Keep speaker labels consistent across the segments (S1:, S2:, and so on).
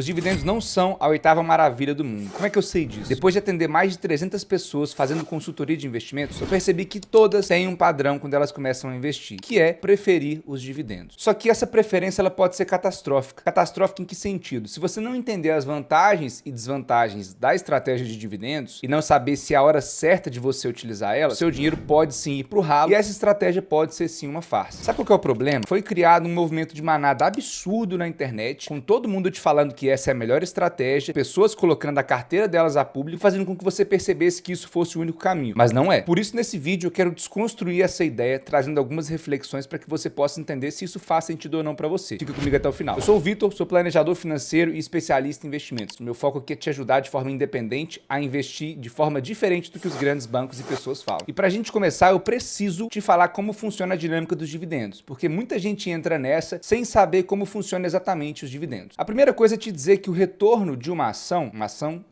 S1: Os dividendos não são a oitava maravilha do mundo. Como é que eu sei disso? Depois de atender mais de 300 pessoas fazendo consultoria de investimentos, eu percebi que todas têm um padrão quando elas começam a investir, que é preferir os dividendos. Só que essa preferência ela pode ser catastrófica. Catastrófica em que sentido? Se você não entender as vantagens e desvantagens da estratégia de dividendos e não saber se é a hora certa de você utilizar ela, seu dinheiro pode sim ir pro ralo e essa estratégia pode ser sim uma farsa. Sabe qual que é o problema? Foi criado um movimento de manada absurdo na internet, com todo mundo te falando que essa é a melhor estratégia, pessoas colocando a carteira delas a público, fazendo com que você percebesse que isso fosse o único caminho. Mas não é. Por isso, nesse vídeo, eu quero desconstruir essa ideia, trazendo algumas reflexões para que você possa entender se isso faz sentido ou não para você. Fica comigo até o final. Eu sou o Vitor, sou planejador financeiro e especialista em investimentos. Meu foco aqui é te ajudar de forma independente a investir de forma diferente do que os grandes bancos e pessoas falam. E para a gente começar, eu preciso te falar como funciona a dinâmica dos dividendos, porque muita gente entra nessa sem saber como funciona exatamente os dividendos. A primeira coisa é te dizer que o retorno de uma ação,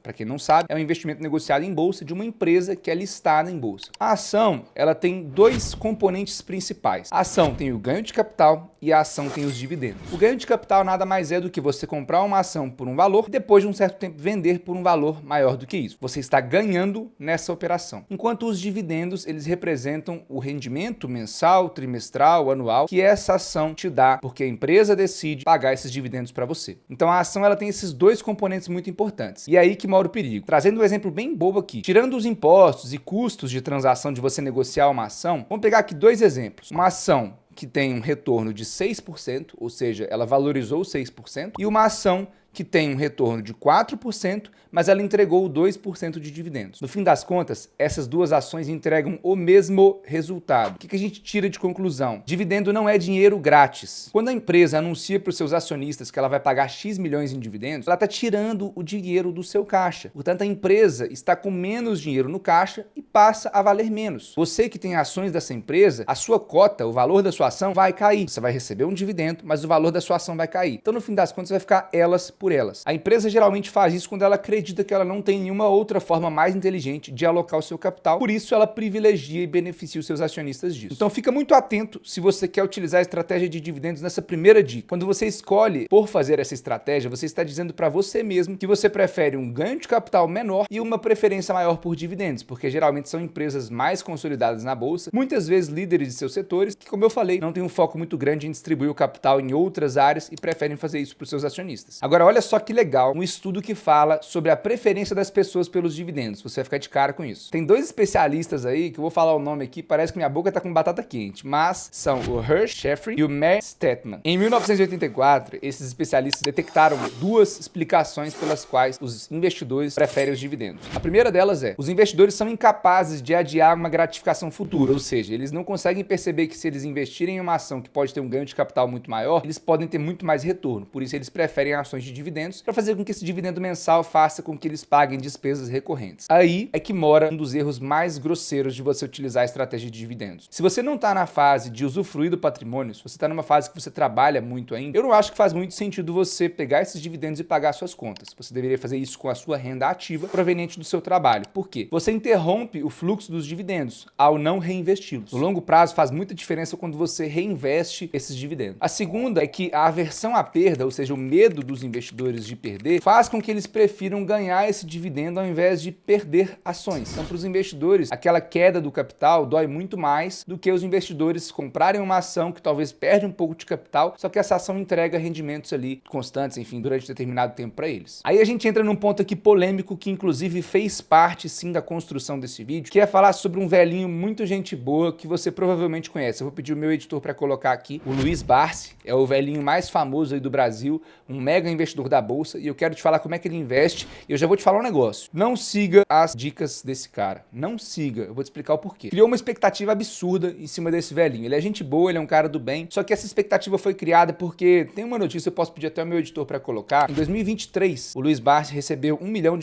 S1: para quem não sabe, é um investimento negociado em bolsa de uma empresa que é listada em bolsa. A ação, ela tem dois componentes principais. A ação tem o ganho de capital e a ação tem os dividendos. O ganho de capital nada mais é do que você comprar uma ação por um valor e depois de um certo tempo vender por um valor maior do que isso. Você está ganhando nessa operação. Enquanto os dividendos, eles representam o rendimento mensal, trimestral, anual que essa ação te dá, porque a empresa decide pagar esses dividendos para você. Então a ação ela tem esses dois componentes muito importantes. E é aí que mora o perigo. Trazendo um exemplo bem bobo aqui. Tirando os impostos e custos de transação de você negociar uma ação, vamos pegar aqui dois exemplos. Uma ação que tem um retorno de 6%, ou seja, ela valorizou 6%, e uma ação que tem um retorno de 4%, mas ela entregou 2% de dividendos. No fim das contas, essas duas ações entregam o mesmo resultado. O que a gente tira de conclusão? Dividendo não é dinheiro grátis. Quando a empresa anuncia para os seus acionistas que ela vai pagar X milhões em dividendos, ela está tirando o dinheiro do seu caixa. Portanto, a empresa está com menos dinheiro no caixa e passa a valer menos. Você que tem ações dessa empresa, a sua cota, o valor da sua ação vai cair. Você vai receber um dividendo, mas o valor da sua ação vai cair. Então, no fim das contas, vai ficar elas por elas. A empresa geralmente faz isso quando ela acredita que ela não tem nenhuma outra forma mais inteligente de alocar o seu capital, por isso ela privilegia e beneficia os seus acionistas disso. Então fica muito atento se você quer utilizar a estratégia de dividendos nessa primeira dica. Quando você escolhe por fazer essa estratégia, você está dizendo para você mesmo que você prefere um ganho de capital menor e uma preferência maior por dividendos, porque geralmente são empresas mais consolidadas na bolsa, muitas vezes líderes de seus setores, que, como eu falei, não tem um foco muito grande em distribuir o capital em outras áreas e preferem fazer isso para os seus acionistas. Agora, olha só que legal, um estudo que fala sobre a preferência das pessoas pelos dividendos. Você vai ficar de cara com isso. Tem dois especialistas aí, que eu vou falar o nome aqui, parece que minha boca tá com batata quente, mas são o Hersh Jeffrey e o Matt Stedman. Em 1984, esses especialistas detectaram duas explicações pelas quais os investidores preferem os dividendos. A primeira delas é, os investidores são incapazes de adiar uma gratificação futura, ou seja, eles não conseguem perceber que se eles investirem em uma ação que pode ter um ganho de capital muito maior, eles podem ter muito mais retorno. Por isso eles preferem ações de dividendos para fazer com que esse dividendo mensal faça com que eles paguem despesas recorrentes. Aí é que mora um dos erros mais grosseiros de você utilizar a estratégia de dividendos. Se você não está na fase de usufruir do patrimônio, se você está numa fase que você trabalha muito ainda, eu não acho que faz muito sentido você pegar esses dividendos e pagar suas contas. Você deveria fazer isso com a sua renda ativa proveniente do seu trabalho. Por quê? Você interrompe o fluxo dos dividendos ao não reinvesti-los. No longo prazo faz muita diferença quando você reinveste esses dividendos. A segunda é que a aversão à perda, ou seja, o medo dos investidores de perder, faz com que eles prefiram ganhar esse dividendo ao invés de perder ações. Então, para os investidores, aquela queda do capital dói muito mais do que os investidores comprarem uma ação que talvez perde um pouco de capital, só que essa ação entrega rendimentos ali constantes, enfim, durante determinado tempo para eles. Aí a gente entra num ponto aqui polêmico que inclusive fez parte sim da construção desse vídeo, que é falar sobre um velhinho muito gente boa que você provavelmente conhece. Eu vou pedir o meu editor para colocar aqui, o Luiz Barsi, é o velhinho mais famoso aí do Brasil, um mega investidor da bolsa, e eu quero te falar como é que ele investe, e eu já vou te falar um negócio. Não siga as dicas desse cara. Não siga. Eu vou te explicar o porquê. Criou uma expectativa absurda em cima desse velhinho. Ele é gente boa, ele é um cara do bem, só que essa expectativa foi criada porque tem uma notícia, eu posso pedir até o meu editor para colocar. Em 2023, o Luiz Barsi recebeu R$1 milhão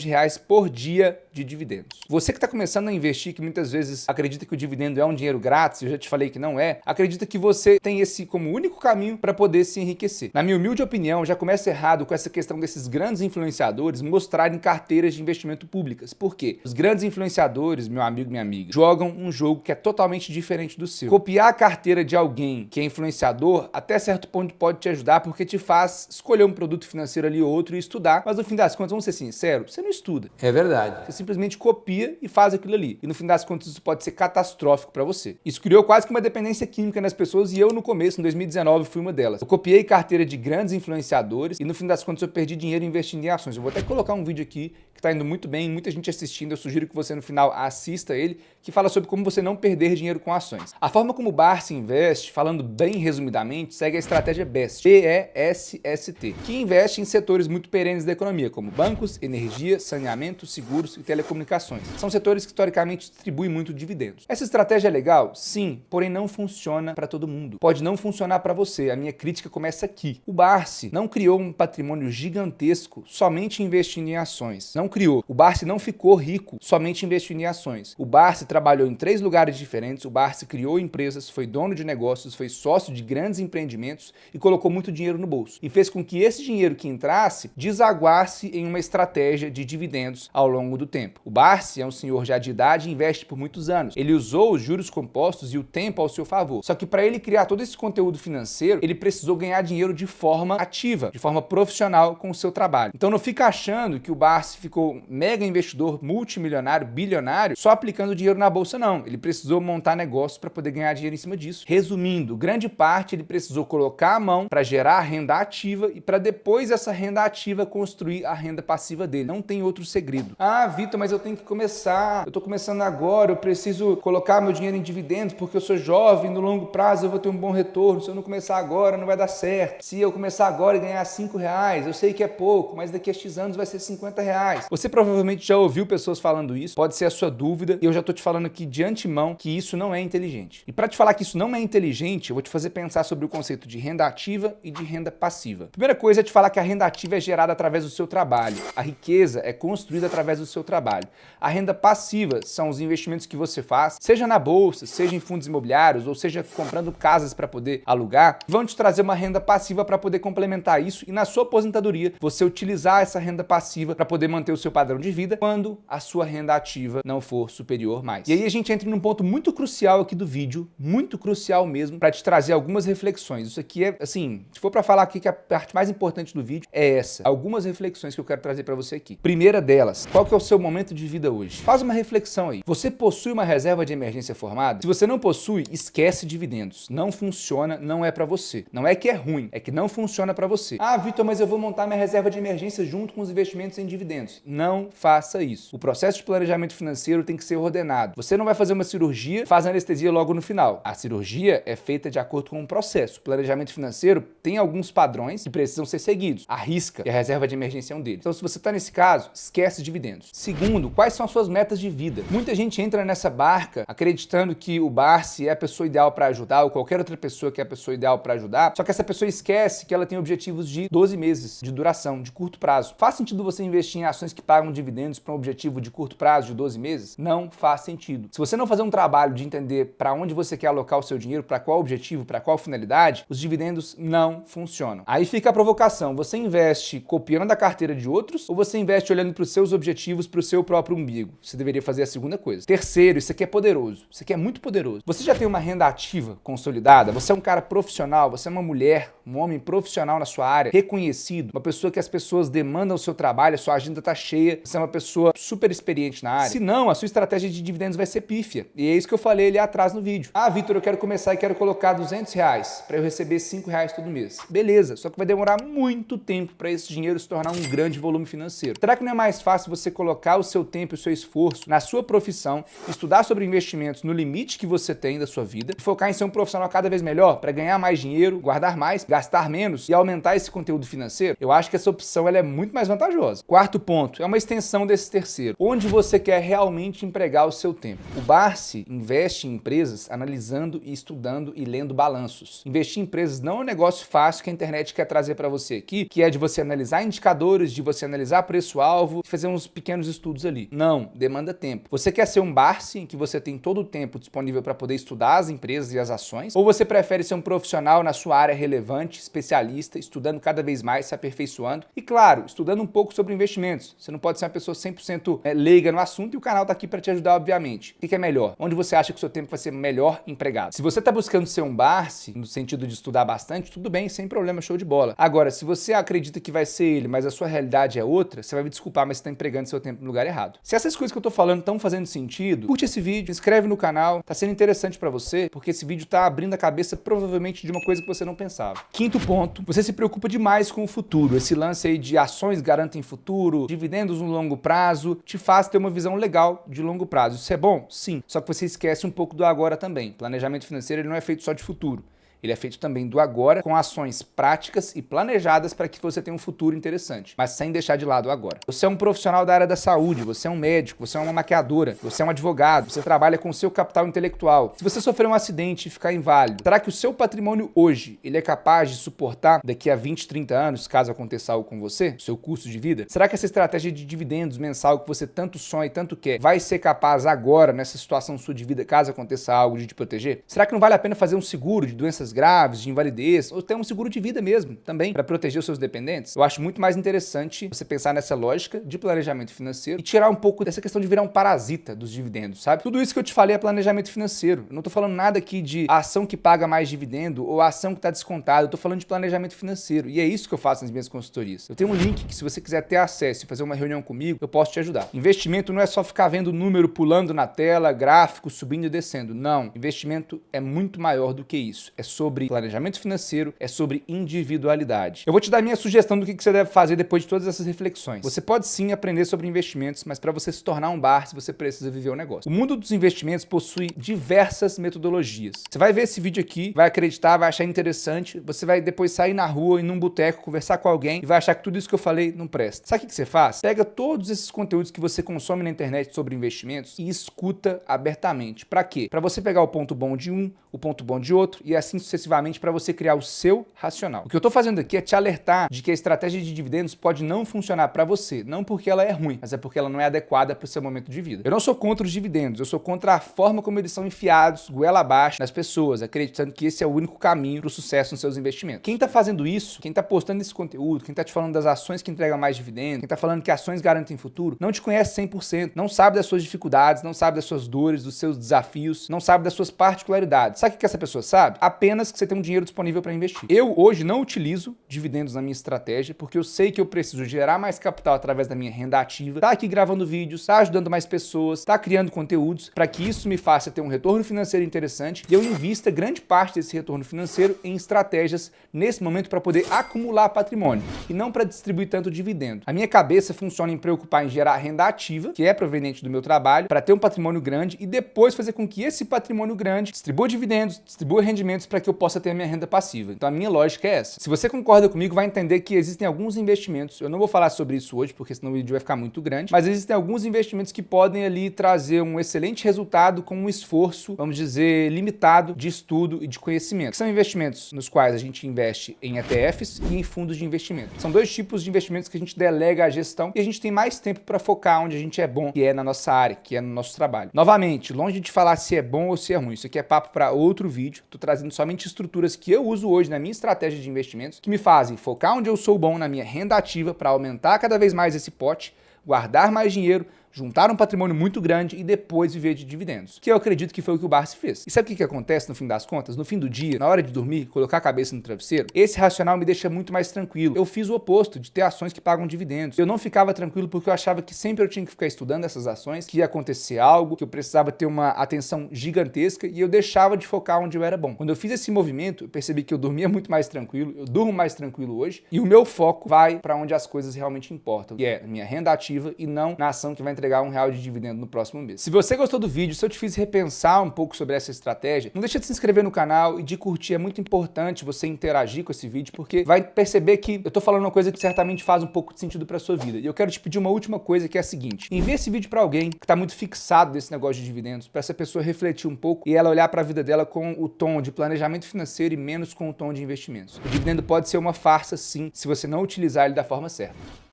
S1: por dia de dividendos. Você que está começando a investir, que muitas vezes acredita que o dividendo é um dinheiro grátis, eu já te falei que não é, acredita que você tem esse como único caminho para poder se enriquecer. Na minha humilde opinião, já começa errado com essa essa questão desses grandes influenciadores mostrarem carteiras de investimento públicas. Por quê? Os grandes influenciadores, meu amigo, minha amiga, jogam um jogo que é totalmente diferente do seu. Copiar a carteira de alguém que é influenciador, até certo ponto pode te ajudar, porque te faz escolher um produto financeiro ali ou outro e estudar, mas no fim das contas, vamos ser sinceros, você não estuda.
S2: É verdade.
S1: Você simplesmente copia e faz aquilo ali. E no fim das contas, isso pode ser catastrófico para você. Isso criou quase que uma dependência química nas pessoas e eu, no começo, em 2019, fui uma delas. Eu copiei carteira de grandes influenciadores e no fim das contas eu perdi dinheiro investindo em ações. Eu vou até colocar um vídeo aqui que tá indo muito bem, muita gente assistindo. Eu sugiro que você no final assista ele, que fala sobre como você não perder dinheiro com ações. A forma como o Barsi investe, falando bem resumidamente, segue a estratégia BEST, B-E-S-S-T, que investe em setores muito perenes da economia, como bancos, energia, saneamento, seguros e telecomunicações. São setores que historicamente distribuem muito dividendos. Essa estratégia é legal? Sim, porém não funciona para todo mundo. Pode não funcionar para você. A minha crítica começa aqui. O Barsi não criou um patrimônio gigantesco somente investindo em ações. Não criou. O Barsi não ficou rico somente investindo em ações. O Barsi trabalhou em 3 lugares diferentes, o Barsi criou empresas, foi dono de negócios, foi sócio de grandes empreendimentos e colocou muito dinheiro no bolso. E fez com que esse dinheiro que entrasse desaguasse em uma estratégia de dividendos ao longo do tempo. O Barsi é um senhor já de idade e investe por muitos anos. Ele usou os juros compostos e o tempo ao seu favor. Só que para ele criar todo esse conteúdo financeiro, ele precisou ganhar dinheiro de forma ativa, de forma profissional com o seu trabalho. Então não fica achando que o Barsi ficou mega investidor, multimilionário, bilionário, só aplicando dinheiro na bolsa, não. Ele precisou montar negócios para poder ganhar dinheiro em cima disso. Resumindo, grande parte ele precisou colocar a mão para gerar a renda ativa e para depois essa renda ativa construir a renda passiva dele. Não tem outro segredo. Ah, Vitor, mas eu tenho que começar. Eu tô começando agora, eu preciso colocar meu dinheiro em dividendos porque eu sou jovem, no longo prazo eu vou ter um bom retorno. Se eu não começar agora, não vai dar certo. Se eu começar agora e ganhar R$5, eu sei que é pouco, mas daqui a X anos vai ser R$50. Você provavelmente já ouviu pessoas falando isso, pode ser a sua dúvida, e eu já tô te falando aqui de antemão que isso não é inteligente. E para te falar que isso não é inteligente, eu vou te fazer pensar sobre o conceito de renda ativa e de renda passiva. Primeira coisa é te falar que a renda ativa é gerada através do seu trabalho. A riqueza é construída através do seu trabalho. A renda passiva são os investimentos que você faz, seja na bolsa, seja em fundos imobiliários, ou seja comprando casas para poder alugar, vão te trazer uma renda passiva para poder complementar isso e na sua aposentadoria você utilizar essa renda passiva para poder manter o seu padrão de vida quando a sua renda ativa não for superior mais. E aí a gente entra num ponto muito crucial aqui do vídeo, muito crucial mesmo, para te trazer algumas reflexões. Isso aqui é, assim, se for para falar aqui que a parte mais importante do vídeo é essa. Algumas reflexões que eu quero trazer para você aqui. Primeira delas, qual que é o seu momento de vida hoje? Faz uma reflexão aí. Você possui uma reserva de emergência formada? Se você não possui, esquece dividendos. Não funciona, não é para você. Não é que é ruim, é que não funciona para você. Ah, Vitor, mas eu vou montar minha reserva de emergência junto com os investimentos em dividendos. Não faça isso. O processo de planejamento financeiro tem que ser ordenado. Você não vai fazer uma cirurgia e faz anestesia logo no final. A cirurgia é feita de acordo com um processo. O planejamento financeiro tem alguns padrões que precisam ser seguidos. Arrisca, e a reserva de emergência é um deles. Então, se você está nesse caso, esquece dividendos. Segundo, quais são as suas metas de vida? Muita gente entra nessa barca acreditando que o Barsi é a pessoa ideal para ajudar ou qualquer outra pessoa que é a pessoa ideal para ajudar, só que essa pessoa esquece que ela tem objetivos de 12 meses de duração, de curto prazo. Faz sentido você investir em ações que pagam dividendos para um objetivo de curto prazo de 12 meses? Não faz sentido. Se você não fazer um trabalho de entender para onde você quer alocar o seu dinheiro, para qual objetivo, para qual finalidade, os dividendos não funcionam. Aí fica a provocação. Você investe copiando a carteira de outros ou você investe olhando para os seus objetivos, para o seu próprio umbigo? Você deveria fazer a segunda coisa. Terceiro, isso aqui é poderoso. Isso aqui é muito poderoso. Você já tem uma renda ativa consolidada? Você é um cara profissional? Você é uma mulher, um homem profissional na sua área, reconhecido? Uma pessoa que as pessoas demandam o seu trabalho, a sua agenda está cheia, você é uma pessoa super experiente na área? Se não, a sua estratégia de dividendos vai ser pífia. E é isso que eu falei ali atrás no vídeo. Ah, Vitor, eu quero começar e quero colocar R$200 para eu receber R$5 todo mês. Beleza, só que vai demorar muito tempo para esse dinheiro se tornar um grande volume financeiro. Será que não é mais fácil você colocar o seu tempo e o seu esforço na sua profissão, estudar sobre investimentos no limite que você tem da sua vida, e focar em ser um profissional cada vez melhor para ganhar mais dinheiro, guardar mais, gastar menos e aumentar esse conteúdo financeiro? Eu acho que essa opção ela é muito mais vantajosa. Quarto ponto, é uma extensão desse terceiro. Onde você quer realmente empregar o seu tempo? O Barsi investe em empresas analisando e estudando e lendo balanços. Investir em empresas não é um negócio fácil que a internet quer trazer para você aqui, que é de você analisar indicadores, de você analisar preço-alvo e fazer uns pequenos estudos ali. Não, demanda tempo. Você quer ser um Barsi em que você tem todo o tempo disponível para poder estudar as empresas e as ações? Ou você prefere ser um profissional na sua área relevante, especialista, estudando cada vez mais, aperfeiçoando. E claro, estudando um pouco sobre investimentos. Você não pode ser uma pessoa 100% leiga no assunto e o canal tá aqui para te ajudar, obviamente. O que é melhor? Onde você acha que o seu tempo vai ser melhor empregado? Se você tá buscando ser um Barsi, no sentido de estudar bastante, tudo bem, sem problema, show de bola. Agora, se você acredita que vai ser ele, mas a sua realidade é outra, você vai me desculpar, mas você tá empregando seu tempo no lugar errado. Se essas coisas que eu tô falando estão fazendo sentido, curte esse vídeo, se inscreve no canal, tá sendo interessante para você, porque esse vídeo tá abrindo a cabeça provavelmente de uma coisa que você não pensava. Quinto ponto, você se preocupa demais com o futuro. Esse lance aí de ações garantem futuro, dividendos no longo prazo, te faz ter uma visão legal de longo prazo. Isso é bom? Sim. Só que você esquece um pouco do agora também. Planejamento financeiro ele não é feito só de futuro. Ele é feito também do agora, com ações práticas e planejadas para que você tenha um futuro interessante, mas sem deixar de lado o agora. Você é um profissional da área da saúde, você é um médico, você é uma maquiadora, você é um advogado, você trabalha com o seu capital intelectual. Se você sofrer um acidente e ficar inválido, será que o seu patrimônio hoje ele é capaz de suportar daqui a 20, 30 anos, caso aconteça algo com você, o seu custo de vida? Será que essa estratégia de dividendos mensal que você tanto sonha e tanto quer vai ser capaz agora, nessa situação sua de vida, caso aconteça algo, de te proteger? Será que não vale a pena fazer um seguro de doenças graves, de invalidez, ou até um seguro de vida mesmo, também, para proteger os seus dependentes? Eu acho muito mais interessante você pensar nessa lógica de planejamento financeiro e tirar um pouco dessa questão de virar um parasita dos dividendos, sabe? Tudo isso que eu te falei é planejamento financeiro. Eu não tô falando nada aqui de ação que paga mais dividendo ou ação que tá descontada. Eu tô falando de planejamento financeiro. E é isso que eu faço nas minhas consultorias. Eu tenho um link que, se você quiser ter acesso e fazer uma reunião comigo, eu posso te ajudar. Investimento não é só ficar vendo o número pulando na tela, gráfico subindo e descendo. Não. Investimento é muito maior do que isso. É sobre planejamento financeiro, é sobre individualidade. Eu vou te dar a minha sugestão do que você deve fazer depois de todas essas reflexões. Você pode sim aprender sobre investimentos, mas para você se tornar um Barsi, você precisa viver o negócio. O mundo dos investimentos possui diversas metodologias. Você vai ver esse vídeo aqui, vai acreditar, vai achar interessante, você vai depois sair na rua, ir num boteco, conversar com alguém e vai achar que tudo isso que eu falei não presta. Sabe o que você faz? Pega todos esses conteúdos que você consome na internet sobre investimentos e escuta abertamente. Para quê? Para você pegar o ponto bom de um, o ponto bom de outro e assim sucessivamente para você criar o seu racional. O que eu tô fazendo aqui é te alertar de que a estratégia de dividendos pode não funcionar para você, não porque ela é ruim, mas é porque ela não é adequada para o seu momento de vida. Eu não sou contra os dividendos, eu sou contra a forma como eles são enfiados, goela abaixo, nas pessoas, acreditando que esse é o único caminho para o sucesso nos seus investimentos. Quem tá fazendo isso, quem tá postando esse conteúdo, quem tá te falando das ações que entregam mais dividendos, quem tá falando que ações garantem futuro, não te conhece 100%, não sabe das suas dificuldades, não sabe das suas dores, dos seus desafios, não sabe das suas particularidades. Sabe o que essa pessoa sabe? Apenas que você tem um dinheiro disponível para investir. Eu hoje não utilizo dividendos na minha estratégia porque eu sei que eu preciso gerar mais capital através da minha renda ativa, tá aqui gravando vídeos, tá ajudando mais pessoas, tá criando conteúdos para que isso me faça ter um retorno financeiro interessante e eu invista grande parte desse retorno financeiro em estratégias nesse momento para poder acumular patrimônio e não para distribuir tanto dividendo. A minha cabeça funciona em preocupar em gerar renda ativa, que é proveniente do meu trabalho, para ter um patrimônio grande e depois fazer com que esse patrimônio grande distribua dividendos, distribua rendimentos para que eu possa ter a minha renda passiva. Então a minha lógica é essa. Se você concorda comigo, vai entender que existem alguns investimentos, eu não vou falar sobre isso hoje, porque senão o vídeo vai ficar muito grande, mas existem alguns investimentos que podem ali trazer um excelente resultado com um esforço, vamos dizer, limitado de estudo e de conhecimento. Que são investimentos nos quais a gente investe em ETFs e em fundos de investimento. São dois tipos de investimentos que a gente delega a gestão e a gente tem mais tempo para focar onde a gente é bom, que é na nossa área, que é no nosso trabalho. Novamente, longe de falar se é bom ou se é ruim, isso aqui é papo para outro vídeo, tô trazendo somente estruturas que eu uso hoje na minha estratégia de investimentos, que me fazem focar onde eu sou bom na minha renda ativa para aumentar cada vez mais esse pote, guardar mais dinheiro, juntar um patrimônio muito grande e depois viver de dividendos. Que eu acredito que foi o que o Barsi fez. E sabe o que acontece no fim das contas? No fim do dia, na hora de dormir, colocar a cabeça no travesseiro, esse racional me deixa muito mais tranquilo. Eu fiz o oposto, de ter ações que pagam dividendos. Eu não ficava tranquilo porque eu achava que sempre eu tinha que ficar estudando essas ações, que ia acontecer algo, que eu precisava ter uma atenção gigantesca e eu deixava de focar onde eu era bom. Quando eu fiz esse movimento, eu percebi que eu dormia muito mais tranquilo, eu durmo mais tranquilo hoje e o meu foco vai para onde as coisas realmente importam, que é a minha renda ativa e não na ação que vai entregar R$1 de dividendo no próximo mês. Se você gostou do vídeo, se eu te fiz repensar um pouco sobre essa estratégia, não deixa de se inscrever no canal e de curtir. É muito importante você interagir com esse vídeo, porque vai perceber que eu tô falando uma coisa que certamente faz um pouco de sentido pra sua vida. E eu quero te pedir uma última coisa, que é a seguinte: envie esse vídeo pra alguém que tá muito fixado desse negócio de dividendos, pra essa pessoa refletir um pouco e ela olhar pra vida dela com o tom de planejamento financeiro e menos com o tom de investimentos. O dividendo pode ser uma farsa, sim, se você não utilizar ele da forma certa.